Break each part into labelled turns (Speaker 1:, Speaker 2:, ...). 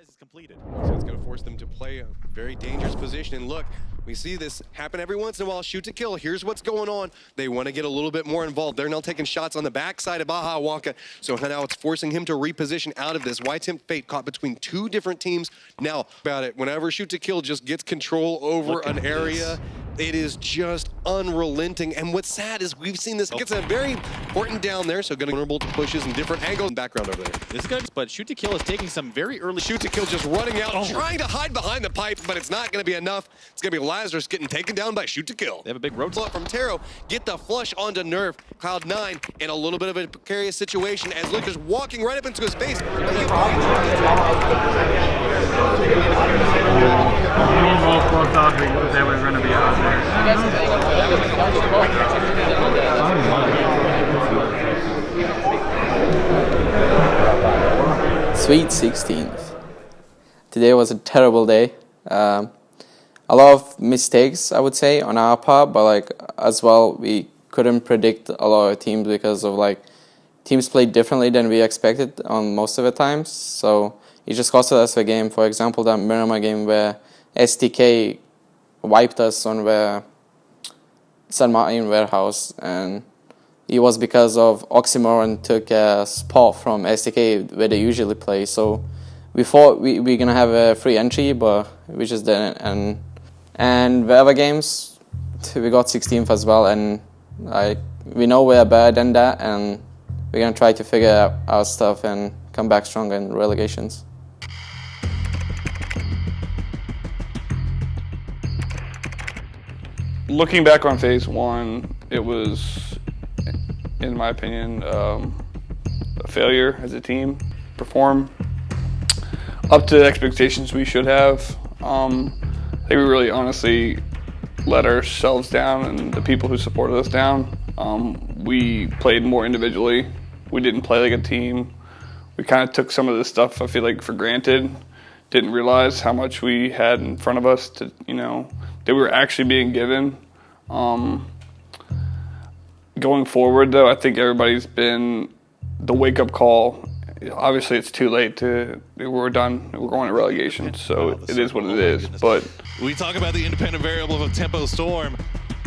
Speaker 1: is completed.
Speaker 2: So it's going to force them to play a very dangerous position. And look, we see this happen every once in a while. Shoot to kill. Here's what's going on. They want to get a little bit more involved. They're now taking shots on the backside of Baja Waka. So now it's forcing him to reposition out of this. Why tempt fate caught between two different teams. Now, about it, whenever Shoot to Kill just gets control over an area, it is just unrelenting. And what's sad is we've seen this. It gets a very important down there, so going to vulnerable to pushes and different angles and background over there.
Speaker 1: This is good, but Shoot to Kill is taking some very early.
Speaker 2: Shoot to Kill just running out, trying to hide behind the pipe, but it's not going to be enough. It's going to be Lazarus getting taken down by Shoot to Kill.
Speaker 1: They have a big road
Speaker 2: from Taro, get the flush onto Nerf. Cloud9 in a little bit of a precarious situation as Luke is walking right up into his face.
Speaker 3: Sweet 16th. Today was a terrible day. A lot of mistakes, I would say, on our part, but like as well, we couldn't predict a lot of teams because of like teams played differently than we expected on most of the times. So it just costed us the game. For example, that Miramar game where STK wiped us on the San Martin warehouse, and it was because of Oxymoron took a spot from STK where they usually play. So we thought we were gonna have a free entry, but we just didn't. And the other games, we got 16th as well, and we know we're better than that, and we're gonna try to figure out our stuff and come back stronger in relegations.
Speaker 4: Looking back on phase one, it was, in my opinion, a failure as a team. Perform up to the expectations we should have. I think we really honestly let ourselves down and the people who supported us down. We played more individually. We didn't play like a team. We kind of took some of this stuff, I feel like, for granted. Didn't realize how much we had in front of us to, that we were actually being given. Going forward, though, I think everybody's been the wake-up call. Obviously, it's too late we're done. We're going to relegation, so it is what it is. But
Speaker 5: we talk about the independent variable of Tempo Storm.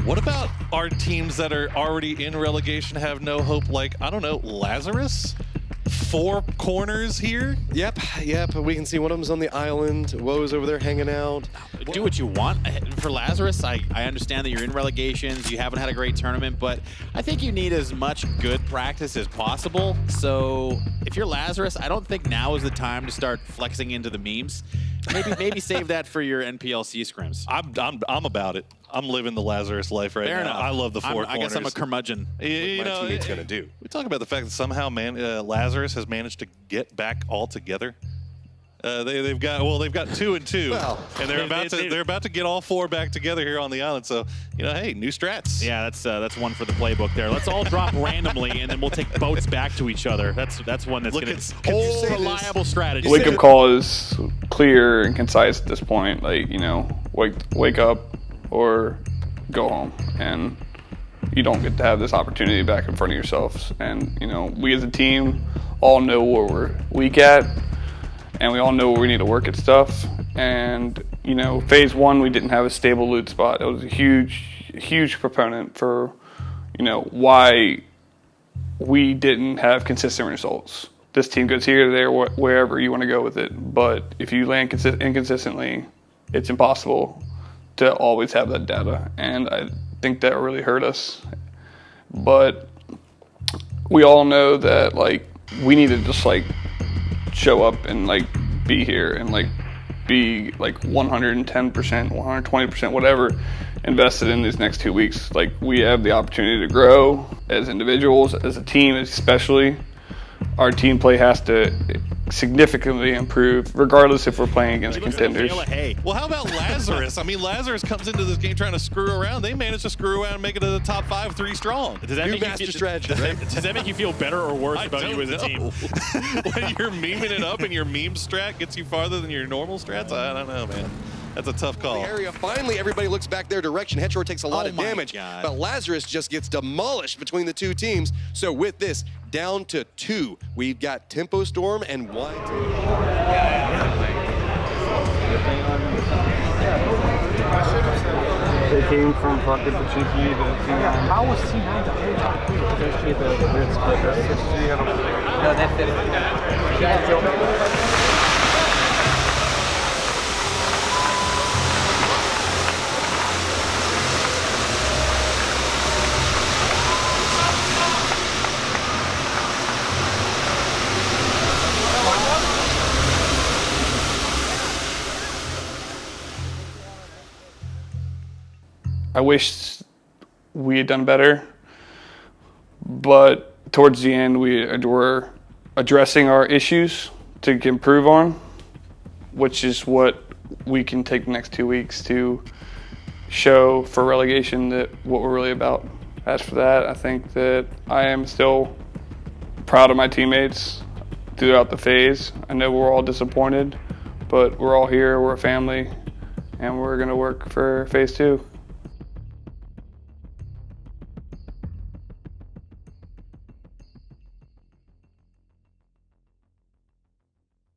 Speaker 5: What about our teams that are already in relegation, have no hope, like, I don't know, Lazarus? 4 corners here?
Speaker 2: Yep. We can see one of them's on the island. Woe's over there hanging out.
Speaker 1: Do what you want. For Lazarus, I understand that you're in relegations, you haven't had a great tournament, but I think you need as much good practice as possible. So if you're Lazarus, I don't think now is the time to start flexing into the memes. Maybe save that for your NPLC scrims.
Speaker 5: I'm about it. I'm living the Lazarus life right
Speaker 1: Fair
Speaker 5: now.
Speaker 1: enough.
Speaker 5: I love the 4 corners.
Speaker 1: I guess I'm a curmudgeon.
Speaker 5: You know,
Speaker 2: teammate's gonna do.
Speaker 5: We talk about the fact that somehow, Lazarus has managed to get back all together. They've got 2 and 2,
Speaker 2: well,
Speaker 5: and they're about to get all 4 back together here on the island. So hey, new strats.
Speaker 1: Yeah, that's one for the playbook there. Let's all drop randomly, and then we'll take boats back to each other. That's one that's going to be reliable strategy.
Speaker 4: Wake-up call is clear and concise at this point. Like, wake up or go home, and you don't get to have this opportunity back in front of yourselves. And we as a team all know where we're weak at, and we all know where we need to work at stuff. And phase one, we didn't have a stable loot spot. It was a huge proponent for why we didn't have consistent results. This team goes here, there, wherever you want to go with it. But if you land inconsistently, it's impossible to always have that data, and I think that really hurt us. But we all know that we need to just show up and be here and be 110%, 120%, whatever, invested in these next 2 weeks. We have the opportunity to grow as individuals, as a team especially. Our team play has to significantly improve, regardless if we're playing against contenders.
Speaker 5: Well, how about Lazarus? I mean, Lazarus comes into this game trying to screw around. They managed to screw around and make it to the top 5, 3 strong.
Speaker 1: Does that make you feel better or worse about you as a team?
Speaker 5: When you're memeing it up and your meme strat gets you farther than your normal strats, I don't know, man. That's a tough call.
Speaker 2: The area, finally, everybody looks back their direction. Headshot takes a lot of damage, but Lazarus just gets demolished between the 2 teams. So with this, down to 2, we've got Tempo Storm and YT.
Speaker 4: came from fucking Pachinki to T9.
Speaker 6: How was T9 the whole time? Especially the red split. No, that fit.
Speaker 4: I wish we had done better, but towards the end we were addressing our issues to improve on, which is what we can take the next 2 weeks to show for relegation that what we're really about. As for that, I think that I am still proud of my teammates throughout the phase. I know we're all disappointed, but we're all here, we're a family, and we're gonna work for phase 2.